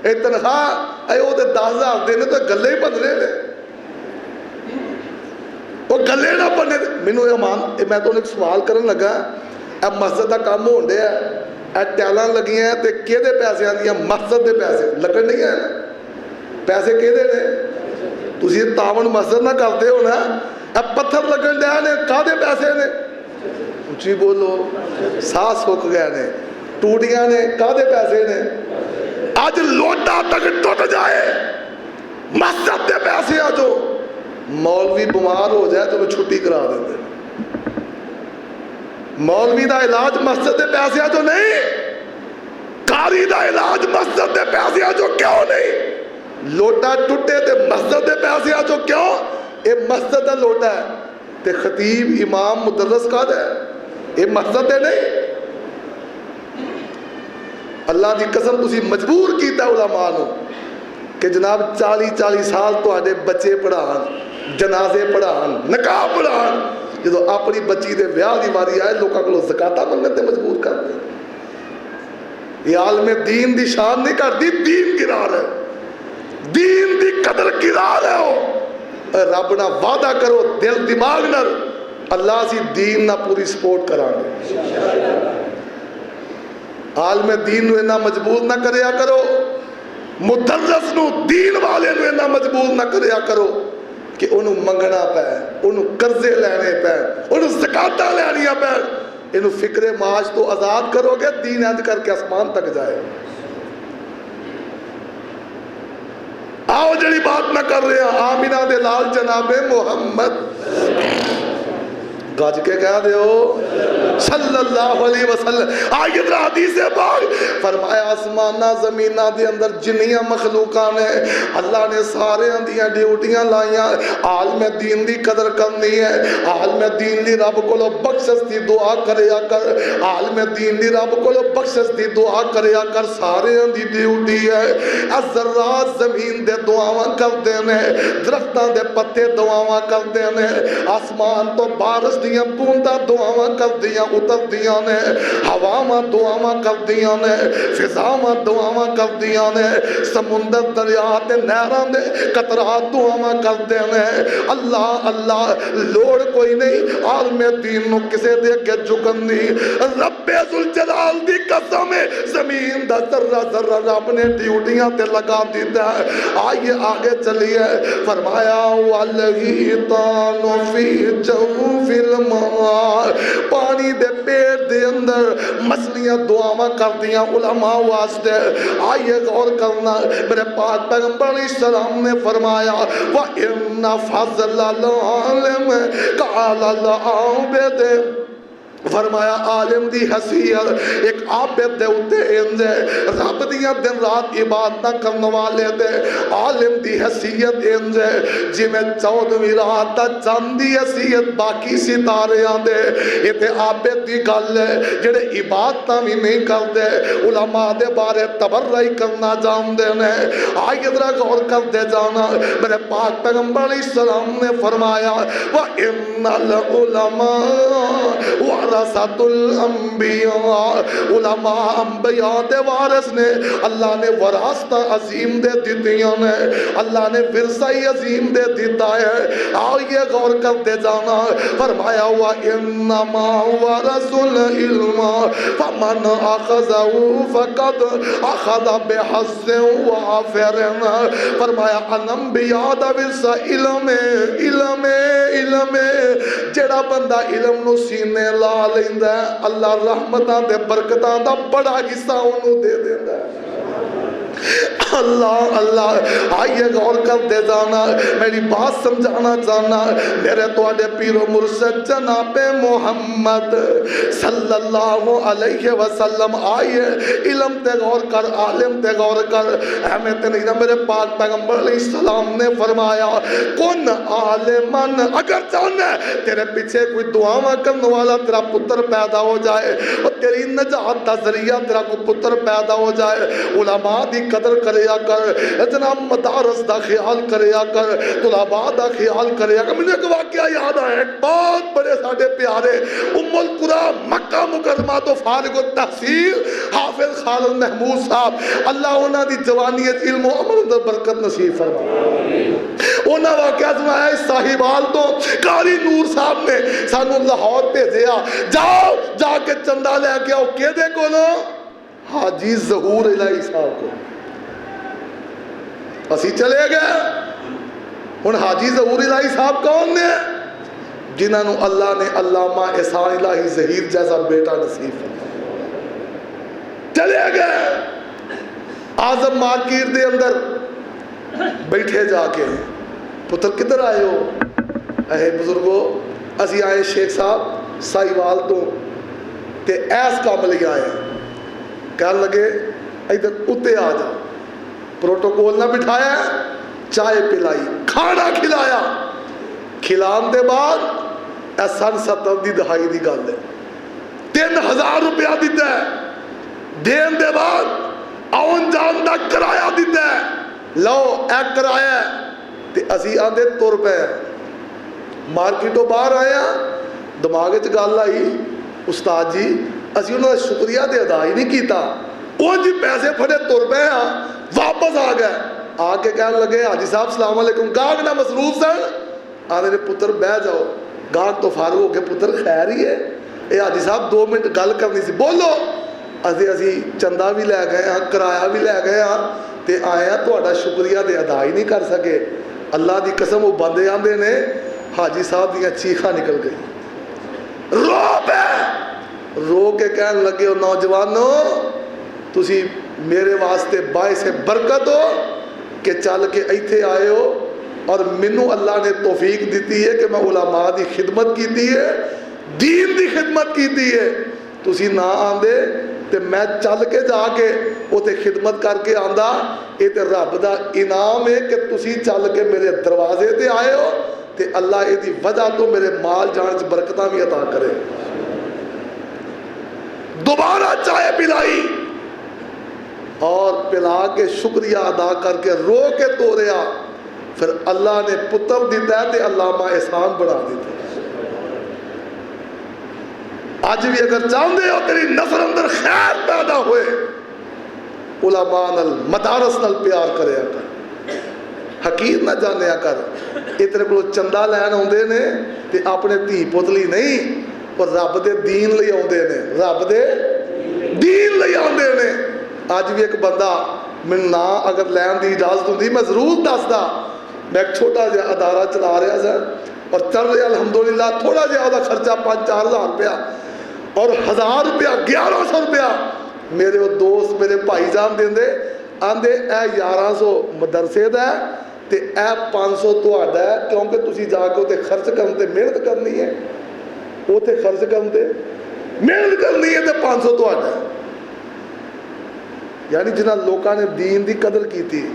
اے تنخواہ اے وہ 10,000 دینے تو گلے ہی بن رہے ہیں, وہ گلے نہ بنے. مینوں میں تو ایک سوال کرن لگا, اے مسجد کا کام ہون ڈیا, اے ٹیلاں لگیاں ہیں تے کیدے پیسے آندیاں؟ مسجد دے پیسے لگن نہیں ہے نا, پیسے کیدے نے؟ تسی تعاون مسجد نہ کرتے ہو نا. اے پتھر لگن ڈیا نے کادے پیسے نے؟ اچھی بولو, سانس سوکھ گیا نے, ٹوٹیاں نے کادے پیسے نے؟ آج لوٹا تک ٹوٹ جائے مسجد دے پیسے آ جو. مولوی بیمار ہو جائے تو چھٹی کرا دیتے. مولوی دا علاج مسجد دے پیسے آ جو نہیں, قاری دا علاج مسجد دے پیسے آ جو کیوں نہیں؟ لوٹا ٹوٹے تے مسجد دے پیسے آ جو کیوں؟ اے مسجد دا لوٹا ہے تے خطیب امام مدرس کا ہے, اے مسجد دے نہیں. اللہ دی قسم تسی مجبور کیتا علماء نو کہ جناب 40 سال تو آڈے بچے پڑھان, جنازے پڑھان, نکاح پڑھان, جدو اپنی بچی دے بیاہ دی واری آئے لوکاں کو زکاتہ منگتے مجبور کر دے. یہ عالم دین دی شان نہیں کر دی, دین گرا رہے, دین دی قدر گرا رہے ہو. رب نہ وعدہ کرو دل دماغ نہ, اللہ سی دین نہ پوری سپورٹ کرانگے. عالم دین نو اینا مجبور نہ کریا کرو, مدرس نو دین والے نو اینا مجبور نہ کریا کرو کہ انہوں منگنا پہ, انہوں قرضے لینے پہ, انہوں زکاتہ لینیا پہ. انہوں فکر معاش تو آزاد کرو گے, دین اند کر کے آسمان تک جائے. آؤ جڑی بات نہ کر رہے ہیں, آمینہ دے لال جناب محمد گج کے کہہ دیو صلی اللہ علیہ وسلم. آئیے ذرا حدیث پاک فرمایا آسمانہ زمینہ دے اندر جنیاں مخلوقاں نے اللہ نے سارے اندیاں ڈیوٹیاں لائیاں. عالم دین دی قدر کرنی ہے, عالم دین دی رب کو بخشش دی دعا کریا کر, عالم دین دی رب کو بخشش دی دعا کریا کر. سارے اندی ڈیوٹی ہے. ذرات زمین دے دعاواں کردے نے, درختاں دے پتے دعاواں کردے نے, آسمان تو بارش دیاں بونداں دعاواں کردیاں اتردیاں نے, ہواواں دعاواں کردیاں نے, فضاواں دعاواں کردیاں نے, سمندر دریا تے نہراں دے قطرات دعاواں کردے نے. اللہ اللہ لوڑ کوئی نہیں عالم دین نو کسے دے کے جھکن دی. رب ذوالجلال دی قسم ہے زمین دا ذرہ ذرہ رب نے ڈیوٹیاں تے لگا دیتا ہے. آئیے آگے چلیے. فرمایا وَالْغِيطَانُ فِي جَوْفِ الْمَاءِ, پانی دے پیٹ دے اندر مچھلیاں دعاواں کردیاں علماء واسطے. آئیے غور کرنا, میرے پاک پیغمبر علیہ السلام نے فرمایا وَإِنَّ فَضْلَ الْعَالِمِ كَعَلَى الْعَابِدِ, فرمایا عالم دی حیثیت ایک عابد دے اتے انج ہے, رب دیاں دن رات عبادت نہ کرنے والے دے. عالم دی حیثیت انج ہے جی میں 14ویں رات دا چاند دی حیثیت باقی ستاریاں دے. یہ تے عابد دی گل ہے جڑے عبادت بھی نہیں کرتے, علماء دے بارے تبرئی کرنا جاندے نے. آئیے ذرا غور کرتے جانا, میرے پاک پیغمبر علیہ السلام نے فرمایا وَإِنَّ الْعُلَمَاءَ ورثۃ الانبیاء, علماء انبیاء دے وارث نے. اللہ نے وراثت عظیم دے دیتیاں نے, اللہ نے ورثہ عظیم دے دیتا ہے. آئیے غور کرتے جانا. فرمایا وَإِنَّمَا وَرَثُ الْعِلْمَ فَمَنْ أَخَذَهُ فَقَدْ أَخَذَ بِحَظٍّ وَافِرٍ. فرمایا انبیاء دا ورثہ علم ہے, علم ہے, علم ہے. جڑا بندہ علم نو سینے لا لیندا ہے اللہ رحمتاں دے برکتاں دا بڑا حصہ انہوں دے دیندا ہے. اللہ اللہ. آئیے غور کرتے جانا, میری بات سمجھانا چاہنا. میرے توڑے پیر و مرشد جناب محمد صلی اللہ علیہ وسلم, آئیے علم تے غور کر, عالم تے غور کر. احمد تے نہیں, میرے پاک پیغمبر علیہ السلام نے فرمایا کن عالمن, اگر چاہنا ہے تیرے پیچھے کوئی دعاواں کرنے والا تیرا پتر پیدا ہو جائے, اور تیری نجات دا ذریعہ تیرا کوئی پتر پیدا ہو جائے, علماء دی قدر کریا کر, جناب مدارس دا خیال کریا کر, طلباء دا خیال کریا کر. مجھے ایک واقعہ یاد آیا, ایک بہت بڑے ساڈے پیارے ام القرا مکہ مکرمہ تو فارغ التحصیل حافظ خالد محمود صاحب, اللہ انہاں دی جوانی وچ علم و عمل اندر برکت نصیب فرمائے. انہاں واقعہ سنایا اس صاحبال تو قاری نور صاحب نے سانو لاہور بھیجیا, جاؤ جا کے چندہ لے کے آؤ. کیدے کولو؟ حاجی ظہور الہی صاحب کو. اسی چلے گئے. ہن حاجی ظہور الہی صاحب کون نے؟ جنہاں نو اللہ نے علامہ احسان الہی ظہیر جیسا بیٹا نصیب فرمایا. چلے گئے اعظم مارکیٹ دے اندر بیٹھے جا کے, پتر کدھر آئے ہو؟ اے بزرگو اسی آئے شیخ صاحب سائیوال تو تے ایس کام لے آئے. کہنے لگے ادھر اتے آ جا. پروٹوکول نہ بٹھایا, چائے پلائی, کھانا کھلایا. کھلان دے بعد اے سن 70 دی دہائی دی گل ہے, 3000 روپیہ دیتا ہے. دین دے بعد آن جان دا کرایہ دیتا ہے. لو اے کرایہ تے اسی آندے تر پہ مارکیٹوں باہر آیا. دماغ چ گل آئی استاد جی اسی انہوں نے شکریہ دے ادا ہی نہیں کیتا, وہ جی پیسے پھڑے تر پہ ہاں, واپس آ گئے. آ کے کہنے لگے حاجی صاحب السلام علیکم. گاہک نہ مصروف سن, آدھے نے پتر بہ جاؤ. گاہک تو فارغ ہو کے پتر خیر ہی ہے, اے حاجی صاحب 2 منٹ گل کرنی سی, بولو. اسی چندہ بھی لے گئے ہاں, کرایہ بھی لے گئے ہاں, تے آئے ہاں تہاڈا شکریہ دے ادا ہی نہیں کر سکے. اللہ دی قسم وہ بندے آندے نے حاجی صاحب دیاں چیخاں نکل گئی. رو پہ رو کے کہنے لگے ہو نوجوانو تسی میرے واسطے باعث برکت ہو کہ چل کے ایتھے آئے ہو, اور منو اللہ نے توفیق دیتی ہے کہ میں علماء دی خدمت کیتی ہے. دین دی خدمت کیتی ہے تسی نہ آندے تے میں چل کے جا کے اوتے خدمت کر کے آندا اے تے رب دا انعام ہے کہ تسی چل کے میرے دروازے تے آئے ہو تے اللہ اے دی وجہ تو میرے مال جان چ برکتاں بھی عطا کرے دوبارہ چائے پلائی اور پلا کے شکریہ ادا کر کے رو کے توڑیا پھر اللہ نے پتر دیتا ہے تے علامہ احسان بنا دیتا ہے آج بھی اگر چاہتے ہو تیری نسل اندر خیر پیدا ہوئے علماء نال مدارس نال پیار کریا کر حقیر نہ جانیا کر اتنے کو چندہ لین آتے نے تے اپنے دھی پتلی نہیں اور رب دے دین لئی آتے نے رب دے دین لئی آتے نے آج بھی ایک بندہ میں نہ اگر لین دی اجازت ہوتی میں ضرور دستا میں ایک چھوٹا جہا ادارہ چلا رہا سا اور چل رہا الحمدللہ تھوڑا جہا دا خرچہ 5-4 ہزار روپیہ اور 1000 روپیہ 1100 روپیہ میرے وہ دوست میرے بھائی جان دیندے آندے اے 1100 مدرسے دا ہے تے اے 500 تہاڈا ہے کیونکہ تسی جا کے تے خرچ کرن تے محنت کرنی ہے اوتے خرچ کرن تے محنت کرنی ہے تے 500 تہاڈا ہے یعنی جنہاں لوکاں نے دین دی قدر کیتی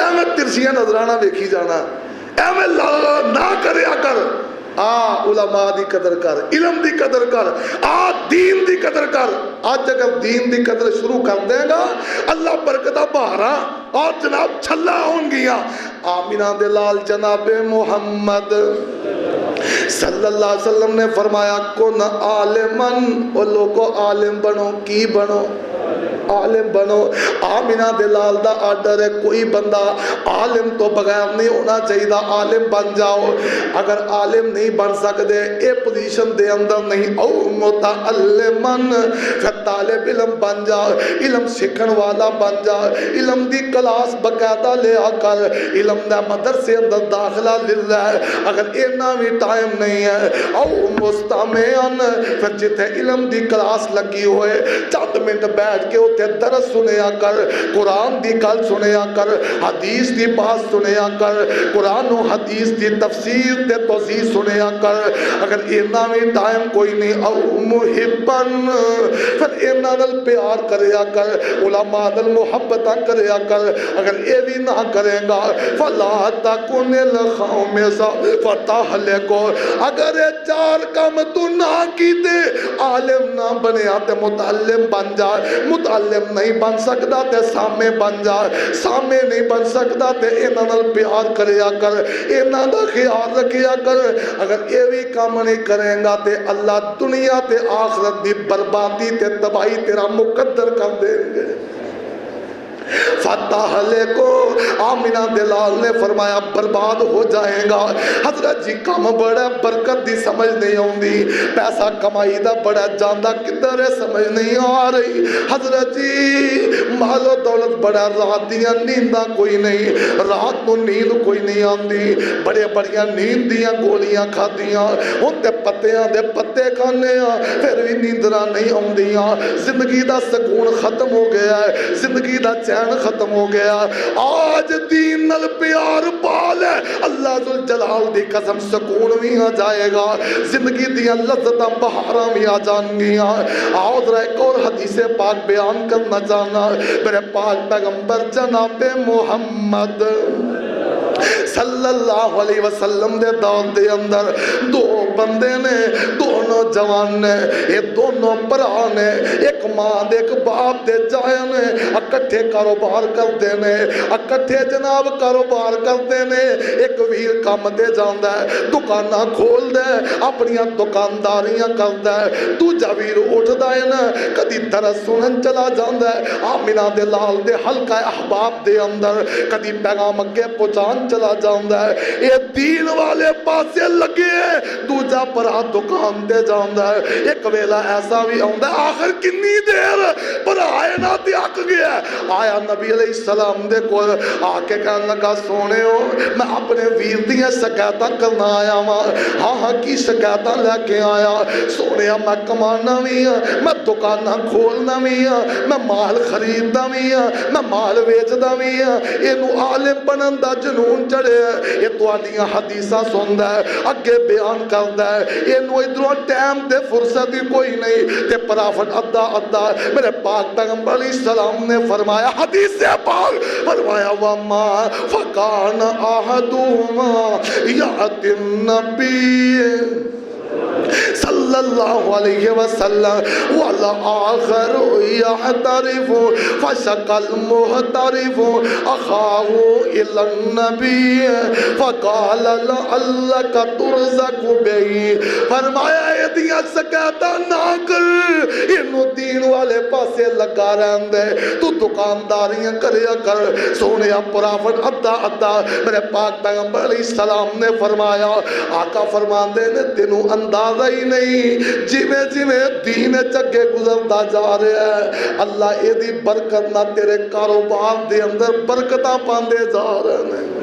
احمد ترسیاں نظرانہ ویکھی جانا احمد نہ کریا کر علماء دی قدر کر علم دی قدر کر دین دی قدر کر آج اگر دین دی قدر شروع کر دے گا اللہ برکتہ بہارا اور جناب چھلا ہوں گیا آمینہ دلال جناب محمد صلی اللہ علیہ وسلم نے فرمایا کن عالمن اور لوگو عالم بنو کی بنو عالم بنو آمینہ دلال دا آرڈر ہے کوئی بندہ عالم تو بغیر نہیں ہونا چاہیے عالم بن جاؤ اگر عالم نہیں بن سکتے اے پوزیشن دے اندر نہیں او متعلمن پھر طالب علم بن جا علم سکھن والا بن جا علم دی کلاس باقاعدہ لے آ کر علم دا مدرسے اندر داخلہ للہ اگر اینا بھی ٹائم نہیں ہے او مستمعن پھر جتھے علم دی کلاس لگی ہوئے چند منٹ بیٹھ کے تے درس سنیا کر قرآن دی گل سنیا کر حدیث دی بات سنیا کر قرآن و حدیث دی تفسیر تے توضیح سنیا کر اگر اینا میں ٹائم کوئی نہیں او محبن پھر اینا نال پیار کریا کر علماء نال محبت کریا کر اگر اے بھی نہ کرے گا فلا تکن القوم فتہلکو اگر اے 4 کام تو نہ کیتے عالم نہ بنیا تے متعلم بن جا متعلم نہیں بن سکتا تے سامنے بن جا سامنے نہیں بن سکتا تے اینا نال پیار کریا کر اینا دا خیال رکھیا کر اگر یہ بھی کام نہیں کریں گا تے اللہ دنیا تے آخرت دی بربادی تے تباہی تیرا مقدر کر دیں گے فتح لے کو آمینہ دلال نے فرمایا برباد ہو جائے گا حضرت جی کام بڑا برکت دی سمجھ نہیں ہوندی پیسہ کمائی دا بڑا جاندہ کدھر ہے سمجھ نہیں آ رہی حضرت جی مال و دولت بڑا رات دیا نیندہ کوئی نہیں رات کو نیند کوئی نہیں آندی بڑے بڑیاں نیند دیا گولیاں کھا دیا ان تے پتیاں دے پتے کھانے پھر بھی نیندرہ نہیں آندیاں زندگی دا سکون ختم ہو گیا ہے زندگی دا چین ختم ہو گیا آج دین نل پیار پال ہے اللہ ذوالجلال دی قسم سکون بھی آ جائے گا زندگی دیا لذتاں بہاراں بھی آ جان گیا آؤ ذرا ایک اور حدیث پاک بیان کرنا چاہنا میرے پاک پیغمبر جناب محمد صلی اللہ علیہ وسلم دے دور دے اندر 2 بندے نے دونوں جوان نے یہ دونوں برا نے ایک ماں دے ایک باپ دے جائے نے اکٹھے کاروبار کرتے نے اکٹھے جناب کاروبار کرتے نے ایک ویر کام دے جاندہ ہے دکانہ کھول دے اپنی دکانداریاں کرتا ہے دوجا ویر اٹھ دائے نا کدی درس سنن چلا جاندہ ہے آمینہ دے لال دے حلقہ احباب دے اندر کدی پیغام اگے پہنچان چلا جاندہ ہے یہ دین والے پاسے لگے ہیں دوجا پرا دکان دے جاندہ ہے ایک ویلا ایسا بھی آندہ ہے آخر کنی دیر پر آئے نہ تیاک گیا آیا نبی علیہ السلام دے کو آکے کہنے لگا سونے ہو میں اپنے ویر دیاں شکایتاں کرنا آیا ہاں کی شکایتاں لے کے آیا سونے میں کمانا بھی ہوں میں دکانہ کھولنا بھی ہوں میں مال خریدنا بھی ہوں میں مال ویچنا بھی ہوں انہوں عالم بنن دا جنون چڑھے رہا ہے، یہ تواڈیاں حدیثاں سندا ہے، اگے بیان کردا ہے، اینو ادھروں ٹائم تے فرصت ہی کوئی نہیں تے پرافٹ ادا میرے پاک پیغمبر علیہ السلام نے فرمایا، حدیث سے پاک فرمایا، وما فکان احدهما یأتی النبی صلی اللہ علیہ وسلم والآخر یحترف فشق المحترف اخاہ الی النبی فقال لعلک ترزق بہی، فرمایا یہ دیا سکیتا نہ کر، انہوں دین والے پاسے لگا رہن دے، تو دکانداریاں کریا کر، سونے پرافٹ ادا میرے پاک پیغمبر علیہ السلام نے فرمایا، آقا فرمان دے نے تینوں اندازہ ہی نہیں جویں دین چگے گزرتا جا رہا ہے، اللہ اے دی برکت نہ تیرے کاروبار دے اندر برکتاں پاندے جا رہے ہیں،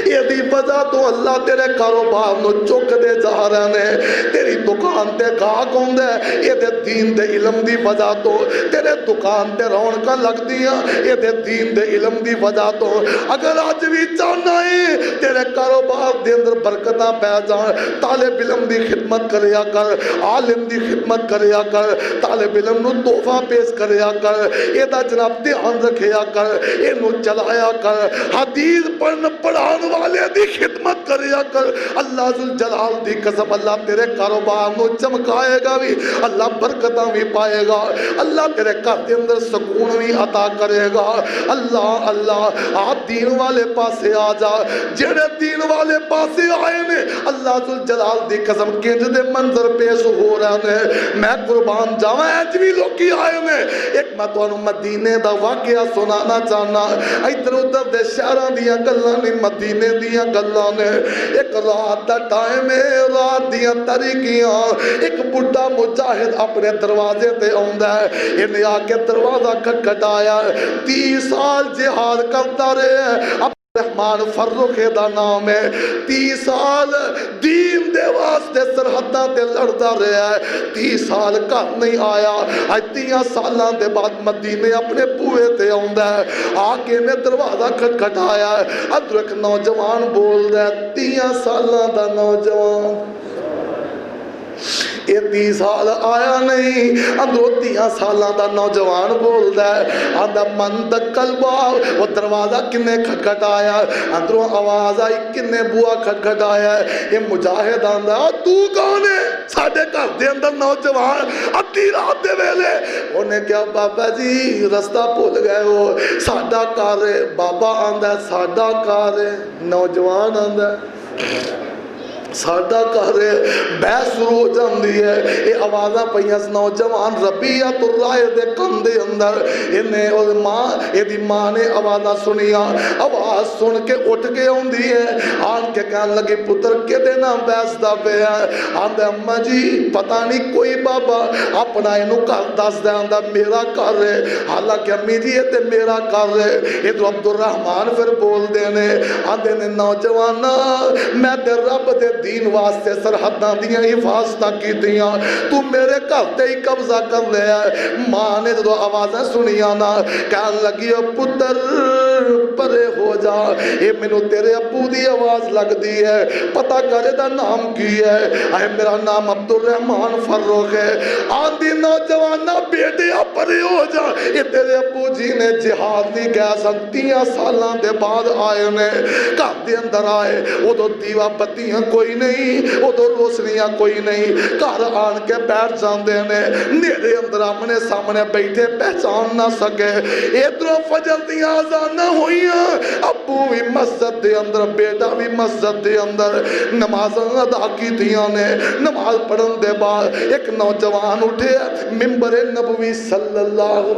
یہ دی وجہ تو اللہ تیرے کاروبار نو چک دے جا رہے ہیں، تیری دکان تے گاہک ہوندے یہ دے دین دے علم دی وجہ تو، تیرے دکان تے رونقاں لگ دیاں یہ دے دین دے علم دی وجہ تو، اگر آج بھی چاہنا ہے تیرے کاروبار دے اندر برکتاں پہ جان، طالب علم دی خدمت کریا کر، عالم دی خدمت کریا کر، طالب علم نو تحفہ پیش کریا کر، یہ دا جناب دھیان رکھیا کر، یہ نو چلایا کر، حدیث پڑھانے والے دی خدمت کریا کر، اللہ ذوالجلال دی قسم اللہ تیرے کاروبار نو چمکائے گا بھی، اللہ برکتاں بھی پائے گا، اللہ تیرے گھر دے اندر سکون بھی عطا کرے گا، اللہ آپ دین والے پاسے آ جا، جڑے دین والے پاسے آئے نے اللہ ذوالجلال دی قسم کنج دے منظر پیش ہو رہے ہیں، میں قربان جاواں اج بھی لوکی آئے نے، ایک میں تانوں مدینے دا واقعہ سنانا چاہنا، ادھر ادھر دے شہراں دیاں گلاں نہیں مدینے دیاں گلاں نے، ایک رات دا ٹائم ہے، رات دیاں تاریکیاں، ایک بڑھا مجاہد اپنے دروازے تے آندا ہے، انہیں آ کے دروازہ کھٹکھٹایا، 30 سال جہاد کرتا رہے، رحمان فرخ دا نام ہے، 30 سال دین دے واسطے سرحداں تے لڑدا رہا ہے، 30 سال گھر نہیں آیا، اج 30 سالاں دے بعد مدینے اپنے بوئے تے آندا ہے، آ کے نے دروازہ کھٹکھٹایا، ادھر ایک نوجوان بول رہا ہے، 30 سالاں دا نوجوان، یہ 30 سال آیا نہیں، اندروں 30 سالاں دا نوجوان بول دا ہے، آدھا من دکل باو، وہ دروازہ کنے کھٹکھٹایا، اندروں آواز آئی کنے بوا کھٹکھٹایا، یہ مجاہد آندہ تو کون ہے؟ ساڑھے گھر دے اندر نوجوان ادھی رات دے ویلے، انہیں کیا بابا جی رستہ بھول گئے ہو، ساڑھا کار ہے، بابا آندہ ہے ساڑھا کار ہے، نوجوان آندہ ہے ساڑھا کر بحث شروع ہو جاندی ہے، یہ آوازاں پہیاں نوجوان ربیعت الرائے دے کندے اندر، انہیں اور ماں یہ دی ماں نے آوازاں سنیا، آواز سن کے اٹھ کے ہوندی ہے، آن کے کہنے لگی پتر کے دینا بحث دا پہ ہے، آندھے اممہ جی پتہ نہیں کوئی بابا اپنا انہوں کر دس دے آندھا میرا کر رہے، حالانکہ امی جی یہ تے میرا کر رہے، یہ تو عبدالرحمن پھر بول دینے، آندھے نے نوجوانا میں تے رب دے دین واسطے سرحداں دیاں حفاظتاں کی دیاں، تو میرے گھر تے ہی قبضہ کر لیا ہے، ماں نے جو آوازیں سنیاں نا کہنے لگی پتر پرے ہو جا، یہ منو تیرے ابو دی آواز لگ دی ہے، پتہ کرے دا نام کی ہے، اے میرا نام عبدالرحمن فرخ ہے، آندھی نوجوانہ بیٹے پرے ہو جا، یہ تیرے ابو جی نے جہاد نہیں گیا سن 30 سالان دے بعد آئے نے، گھر دے اندر آئے، وہ تو دیوہ بتیاں کوئی نہیں، وہ تو روشنیاں کوئی نہیں، گھر آن کے بیٹھ جاندے نے، نیرے اندر آمنے سامنے بیٹھے پہچان نہ سکے، ادھروں فجر دیاں آزانہ ہوئیاں، ابو بھی مسجد دے اندر، بیٹا بھی مسجد دے اندر، نماز ادا کی دیاں نے، نماز پڑھن دے بعد ایک نوجوان اٹھے منبر نبوی صلی اللہ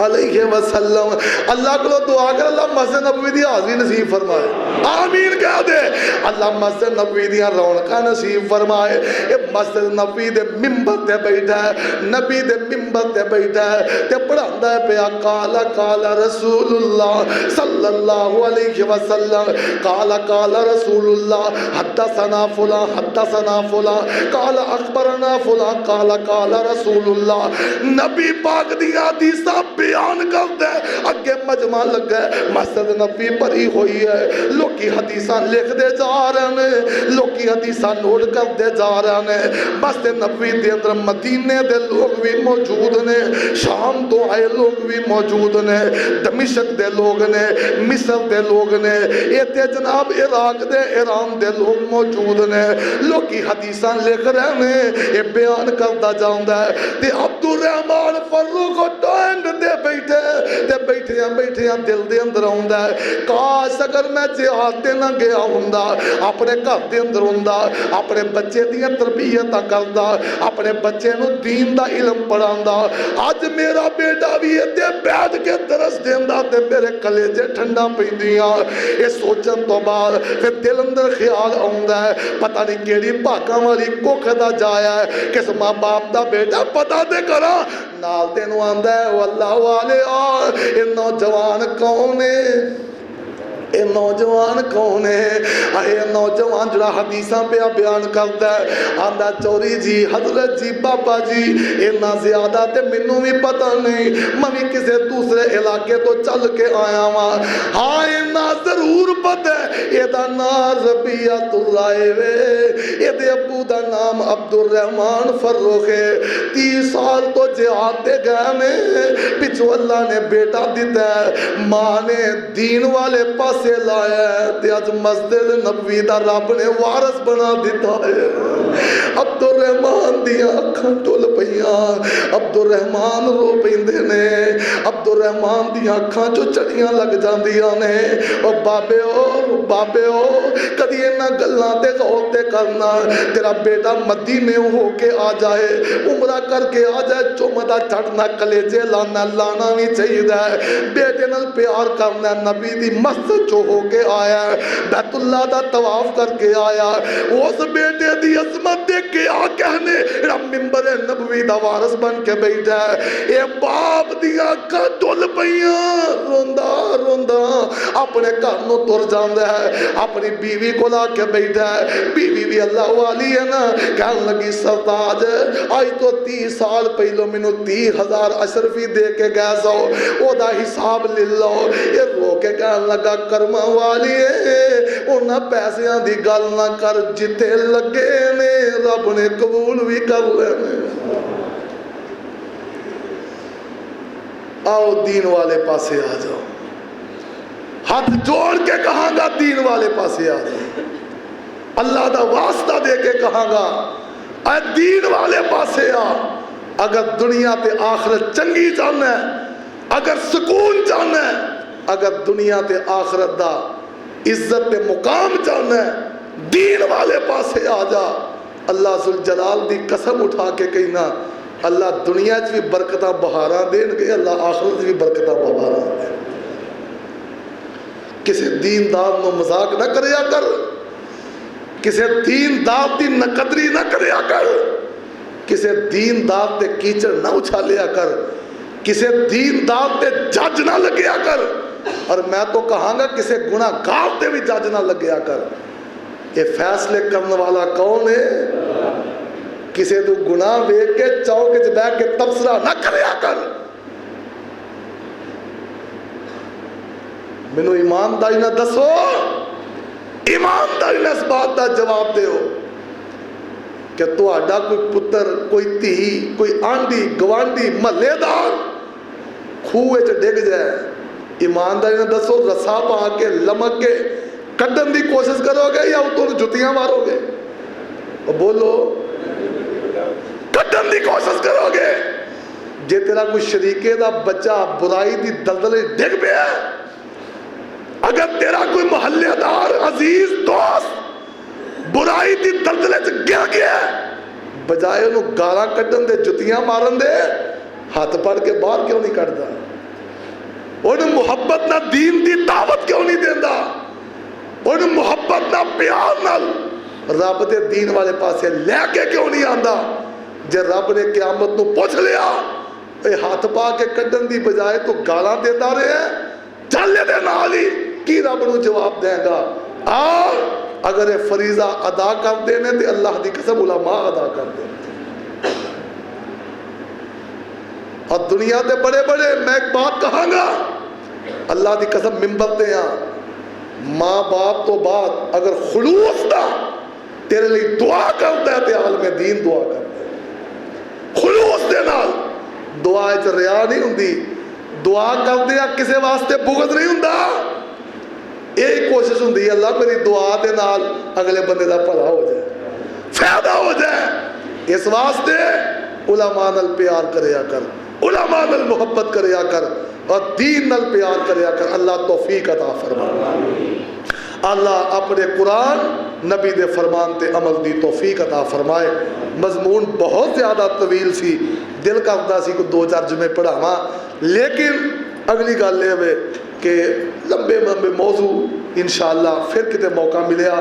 علیہ وسلم، اللہ کو دعا کر اللہ مسجد نبوی دی حاضری نصیب فرمائے، آمین کہہ دے۔ اللہ مسجد نبوی دیا رونقاں نصیب فرمائے۔ یہ مسجد نبوی دے ممبر تے بیٹھا ہے، نبی دے ممبر تے بیٹھا ہے تے پڑھاندا ہے پیا قال قال رسول اللہ صلی اللہ علیہ وسلم، قال قال رسول اللہ حدثنا فلان حدثنا فلان قال اخبرنا فلان قال قال رسول اللہ۔ نبی پاک دیا حدیثاں بیان کردا ہے، اگے مجمع لگا ہے، مسجد نبی بھری ہوئی ہے، لوکی حدیثاں لکھ دے جا رہے ہیں، لوکی حدیثاں نوٹ کر دے جا رہے ہیں۔ مسجد نبی دے اندر مدینے دے لوگ بھی موجود نے، شام تو آئے لوگ بھی موجود نے، دمشق دے لوگ نے، مصر دے لوگ نے، ایتے جناب عراق دے ایران دے لوگ موجود نے، لوکی حدیثاں لکھ رہے ہیں، یہ بیان کرتا جاندہ ہے۔ تے عبد الرحمن فروخ ٹائنگ دے بیٹھے تے بیٹھے دل دے اندر ہوندہ ہے، کاش اگر میں جہاد تے نہ گیا ہوندہ، اپنے گھر دے اندر ہوندہ، اپنے بچے دیاں تربیت کردہ، اپنے بچے نو دین دا علم پڑھاندہ، آج میرا بیٹا بھی تے بیٹھ کے درس دیندہ تے میرے کلیجے ٹھنڈا پیندیاں۔ یہ سوچن تو بعد پھر دل اندر خیال آؤندہ ہے، پتہ نہیں کیڑی پاکاں والی کوکھ دا جایا ہے، کس ماں باپ دا بیٹا پتہ دے کرا نال تینو آندہ ہے۔ واللہ والے یہ نوجوان کون ہے؟ اے نوجوان کون ہے؟ اے نوجوان جڑا حدیثاں پہ بیان کرتا ہے، آندہ چوری جی حضرت جی بابا جی اتنا زیادہ تے منوں بھی پتہ نہیں، میں بھی کسے دوسرے علاقے تو چل کے آیا ہاں، ہاں اتنا ضرور پتہ ہے یہ دا نام ربیعت اللہ وے، یہ دے ابو دا نام عبد الرحمن فروخ ہے، 30 سال تو جہاد دے گئے میں پچھو اللہ نے بیٹا دیتا ہے، ماں نے دین والے پاس سے لایا ہے تے آج مسجد نبوی دا رب نے وارث بنا دیتا ہے۔ عبد الرحمن دیا اکھاں ٹول پئیاں، عبد الرحمن رو پیندے نے، عبد الرحمن دیا اکھاں چو چڑیاں لگ جاندیاں نے۔ او بابے او کدی انہاں گلاں تے غور تے کرنا، تیرا بیٹا مدینے ہو کے آ جائے، عمرہ کر کے آ جائے، چومدہ چڑھنا کلیجے لانا بھی چاہیے ہے، بیٹے نال پیار کرنا، نبی دی مسجد جو ہو کے آیا ہے، بیت اللہ دا طواف کر کے آیا ہے، اس بیٹے دی عظمت دیکھ کے آ کہنے ممبر نبوی دا وارث بن کے بیٹھا ہے۔ اے باپ دیا کا ڈول پئیاں روندہ اپنے گھر نو تر جاندا ہے، اپنی بیوی کو لا کے بیٹھا ہے، بیوی بھی اللہ والی ہے نا، کہنے لگی سرتاج آج تو 30 سال پہلو مینوں 30,000 اشرفی دے کے گئے سو، او دا حساب لے لو۔ یہ رو کے کہنے لگا کرما والی ہے انہاں پیسیاں دی گل نہ کر، جتے لگے نے رب نے قبول بھی کر لینے۔ آؤ دین والے پاسے آ جاؤ، ہاتھ جوڑ کے کہاں گا دین والے پاسے آ جاؤ، اللہ دا واسطہ دے کے کہاں گا اے دین والے پاسے آ۔ اگر دنیا تے آخرت چنگی چاہنا ہے، اگر سکون چاہنا ہے، اگر دنیا تے آخرت دا عزت تے مقام چاہنا ہے، دین والے پاسے آ جا۔ اللہ ذوالجلال دی قسم اٹھا کے کہنا اللہ دنیا چ بھی برکتاں بہاراں دین گے، اللہ آخرت بھی برکتاں بہاراں دین۔ کسی دیندار نو مذاق نہ کریا کر، کسی دیندار دی نقدری نہ کریا کر، کسی دیندار تے کیچڑ نہ اچھالیا کر، کسی دیندار تے جج نہ لگیا کر، اور میں تو کہاں گا کسی گناہ گار تے بھی جج نہ لگیا کر۔ یہ فیصلے کرنے والا کون ہے؟ کسی تو گناہ ویکھ کے چوک وچ بیٹھ کے تبصرہ نہ کریا کر۔ مینوں ایمانداری نہ دسو، ایمانداری نہ اس بات دا جواب دیو کہ تہاڈا کوئی پتر، کوئی دھی، کوئی آنڈی گوانڈی محلے دار خوہ وچ ڈگ جائے، ایمانداری نہ دسو رسا پا کے لمک کے کڈن دی کوشش کرو گے یا اتوں جتیاں مارو گے؟ بولو، کڈن دی کوشش کرو گے؟ جے تیرا کوئی شریکے دا بچہ برائی دی دلدل ڈگ پیا، اگر تیرا کوئی محلے دار عزیز دوست برائی دی دلدل گر گیا، بجائے انہوں گالاں کڈن دے جتیاں مارن دے، ہاتھ پڑھ کے باہر کیوں نہیں کٹدا؟ انہوں محبت نہ دین دی دعوت کیوں نہیں دیندا؟ ان محبت نہ پیار نال رب دے دین والے پاسے لے کے کیوں نہیں آندا؟ جے رب نے قیامت نو پوچھ لیا اے ہاتھ پا کے کڈن دی بجائے تو گالاں دیتا رہے ہیں چل دے نال ہی کی رب نو جواب دے گا؟ اگر یہ فریضہ ادا کر دینے تے اللہ دی قسم علماء ادا کر دے. اور دنیا دے بڑے بڑے میں ایک بات کہاں گا اللہ دی قسم ممبر تے ہاں ماں باپ تو بعد اگر خلوص دا تیرے لیے دعا کرتا ہے تے عالم دین دعا کرتا ہے خلوص دے نال. دعا وچ ریا نہیں ہوندی, دعا کر دیا کسے واسطے بغض نہیں ہوندا. یہی کوشش ہوندی ہے اللہ میری دعا دے نال اگلے بندے دا بھلا ہو جائے, فائدہ ہو جائے. اس واسطے علماء نال پیار کریا کر, علماء نال محبت کریا کر اور دین نال پیار کریا کر. اللہ توفیق عطا فرمائے. اللہ اپنے قرآن نبی دے فرمان تے عمل دی توفیق عطا فرمائے. مضمون بہت زیادہ طویل سی, دل کرتا سی کو 2-4 جمعے پڑھاواں, لیکن اگلی گل یہ ہے کہ لمبے موضوع انشاءاللہ پھر کتے موقع ملیا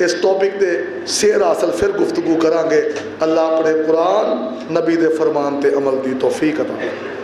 اس ٹاپک تے سیر حاصل پھر گفتگو کرانگے. اللہ اپنے قرآن نبی دے فرمان تے عمل دی توفیق عطا فرمائے.